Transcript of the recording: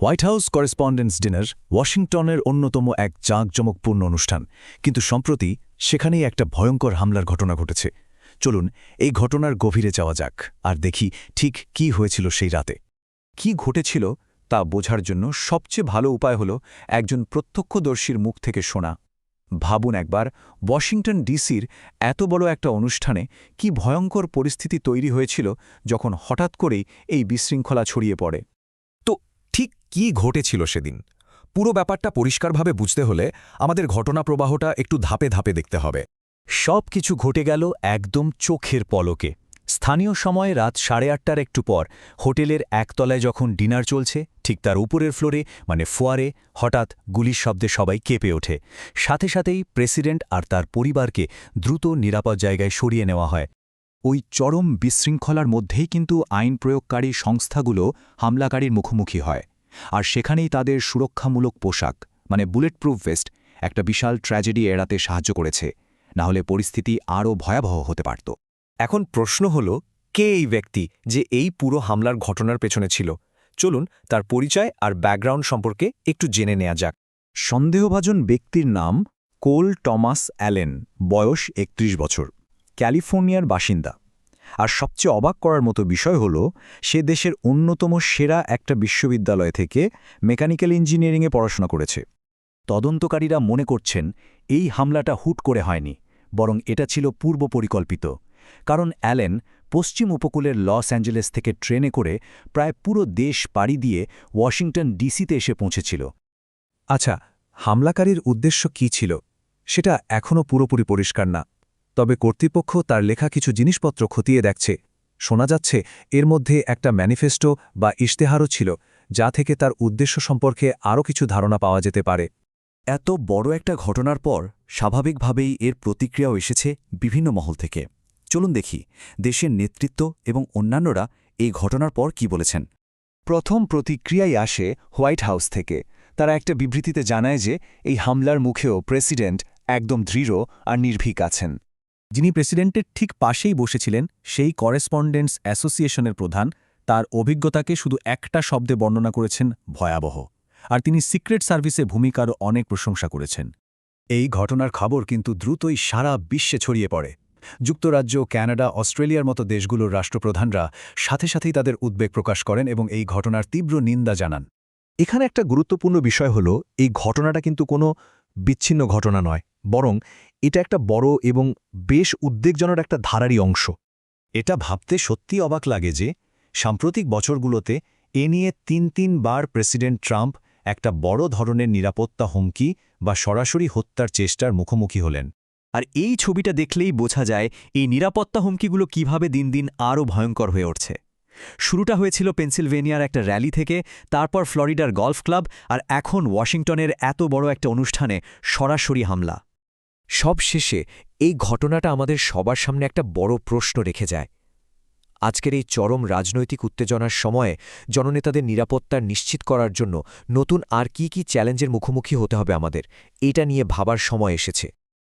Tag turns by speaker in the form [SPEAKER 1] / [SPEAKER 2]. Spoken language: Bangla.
[SPEAKER 1] হোয়াইট হাউস করেসপন্ডেন্টস ডিনার ওয়াশিংটনের অন্যতম এক জাঁকজমকপূর্ণ অনুষ্ঠান, কিন্তু সম্প্রতি সেখানেই একটা ভয়ঙ্কর হামলার ঘটনা ঘটেছে। চলুন এই ঘটনার গভীরে যাওয়া যাক আর দেখি ঠিক কি হয়েছিল সেই রাতে।
[SPEAKER 2] কি ঘটেছিল তা বোঝার জন্য সবচেয়ে ভালো উপায় হল একজন প্রত্যক্ষদর্শীর মুখ থেকে শোনা। ভাবুন একবার, ওয়াশিংটন ডিসির এত বড় একটা অনুষ্ঠানে কি ভয়ঙ্কর পরিস্থিতি তৈরি হয়েছিল যখন হঠাৎ করেই এই বিশৃঙ্খলা ছড়িয়ে পড়ে।
[SPEAKER 3] তো ঠিক কি ঘটেছিল সেদিন? পুরো ব্যাপারটা পরিষ্কারভাবে বুঝতে হলে আমাদের ঘটনা প্রবাহটা একটু ধাপে ধাপে দেখতে হবে।
[SPEAKER 1] সব কিছু ঘটে গেল একদম চোখের পলকে। স্থানীয় সময় রাত 8:30টার একটু পর হোটেলের একতলায় যখন ডিনার চলছে, ঠিক তার উপরের ফ্লোরে মানে ফোয়ারে হঠাৎ গুলির শব্দে সবাই কেঁপে ওঠে। সাথে সাথেই প্রেসিডেন্ট আর তার পরিবারকে দ্রুত নিরাপদ জায়গায় সরিয়ে নেওয়া হয়।
[SPEAKER 2] ওই চরম বিশৃঙ্খলার মধ্যেই কিন্তু আইন প্রয়োগকারী সংস্থাগুলো হামলাকারীর মুখোমুখি হয়, আর সেখানেই তাদের সুরক্ষামূলক পোশাক মানে বুলেট প্রুফ ভেস্ট একটা বিশাল ট্র্যাজেডি এড়াতে সাহায্য করেছে। না হলে পরিস্থিতি আরও ভয়াবহ হতে পারত।
[SPEAKER 3] এখন প্রশ্ন হল, কে এই ব্যক্তি যে এই পুরো হামলার ঘটনার পেছনে ছিল? চলুন তার পরিচয় আর ব্যাকগ্রাউন্ড সম্পর্কে একটু জেনে নেওয়া যাক।
[SPEAKER 2] সন্দেহভাজন ব্যক্তির নাম কোল টমাস অ্যালেন, বয়স ৩১ বছর, ক্যালিফোর্নিয়ার বাসিন্দা। আর সবচেয়ে অবাক করার মতো বিষয় হল, সে দেশের অন্যতম সেরা একটা বিশ্ববিদ্যালয় থেকে মেকানিক্যাল ইঞ্জিনিয়ারিংয়ে পড়াশোনা করেছে।
[SPEAKER 1] তদন্তকারীরা মনে করছেন এই হামলাটা হুট করে হয়নি, বরং এটা ছিল পূর্ব পরিকল্পিত। কারণ অ্যালেন পশ্চিম উপকূলের লস অ্যাঞ্জেলেস থেকে ট্রেনে করে প্রায় পুরো দেশ পাড়ি দিয়ে ওয়াশিংটন ডিসিতে এসে পৌঁছেছিল।
[SPEAKER 2] আচ্ছা, হামলাকারীর উদ্দেশ্য কী ছিল সেটা এখনও পুরোপুরি পরিষ্কার না। তবে কর্তৃপক্ষ তার লেখা কিছু জিনিসপত্র খতিয়ে দেখছে। শোনা যাচ্ছে এর মধ্যে একটা ম্যানিফেস্টো বা ইশতেহারও ছিল, যা থেকে তার উদ্দেশ্য সম্পর্কে আরও কিছু ধারণা পাওয়া যেতে পারে।
[SPEAKER 4] এত বড় একটা ঘটনার পর স্বাভাবিকভাবেই এর প্রতিক্রিয়াও এসেছে বিভিন্ন মহল থেকে। চলুন দেখি দেশের নেতৃত্ব এবং অন্যান্যরা এই ঘটনার পর কি বলেছেন।
[SPEAKER 2] প্রথম প্রতিক্রিয়াই আসে হোয়াইট হাউস থেকে। তারা একটা বিবৃতিতে জানায় যে এই হামলার মুখেও প্রেসিডেন্ট একদম দৃঢ় আর নির্ভীক আছেন।
[SPEAKER 1] যিনি প্রেসিডেন্টের ঠিক পাশেই বসেছিলেন, সেই করেসপন্ডেন্টস অ্যাসোসিয়েশনের প্রধান, তার অভিজ্ঞতাকে শুধু একটা শব্দে বর্ণনা করেছেন: ভয়াবহ। আর তিনি সিক্রেট সার্ভিসে ভূমিকারও অনেক প্রশংসা করেছেন। এই ঘটনার খবর কিন্তু দ্রুতই সারা বিশ্বে ছড়িয়ে পড়ে। যুক্তরাজ্য, কানাডা, অস্ট্রেলিয়ার মতো দেশগুলোর রাষ্ট্রপ্রধানরা সাথে সাথেই তাদের উদ্বেগ প্রকাশ করেন এবং এই ঘটনার তীব্র নিন্দা জানান।
[SPEAKER 3] এখানে একটা গুরুত্বপূর্ণ বিষয় হল, এই ঘটনাটা কিন্তু কোনো বিচ্ছিন্ন ঘটনা নয়, বরং এটা একটা বড় এবং বেশ উদ্বেগজনক একটা ধারারই অংশ।
[SPEAKER 1] এটা ভাবতে সত্যি অবাক লাগে যে সাম্প্রতিক বছরগুলোতে এ নিয়ে তিনবার প্রেসিডেন্ট ট্রাম্প একটা বড় ধরনের নিরাপত্তা হুমকি বা সরাসরি হত্যার চেষ্টার মুখোমুখি হলেন।
[SPEAKER 4] আর এই ছবিটা দেখলেই বোঝা যায় এই নিরাপত্তা হুমকিগুলো কিভাবে দিন দিন আরও ভয়ঙ্কর হয়ে উঠছে। শুরুটা হয়েছিল পেনসিলভেনিয়ার একটা র্যালি থেকে, তারপর ফ্লোরিডার গলফ ক্লাব, আর এখন ওয়াশিংটনের এত বড় একটা অনুষ্ঠানে সরাসরি হামলা।
[SPEAKER 3] সব শেষে এই ঘটনাটা আমাদের সবার সামনে একটা বড় প্রশ্ন রেখে যায়। আজকের এই চরম রাজনৈতিক উত্তেজনার সময়ে জননেতাদের নিরাপত্তা নিশ্চিত করার জন্য নতুন আর কি চ্যালেঞ্জের মুখোমুখি হতে হবে আমাদের, এটা নিয়ে ভাবার সময় এসেছে।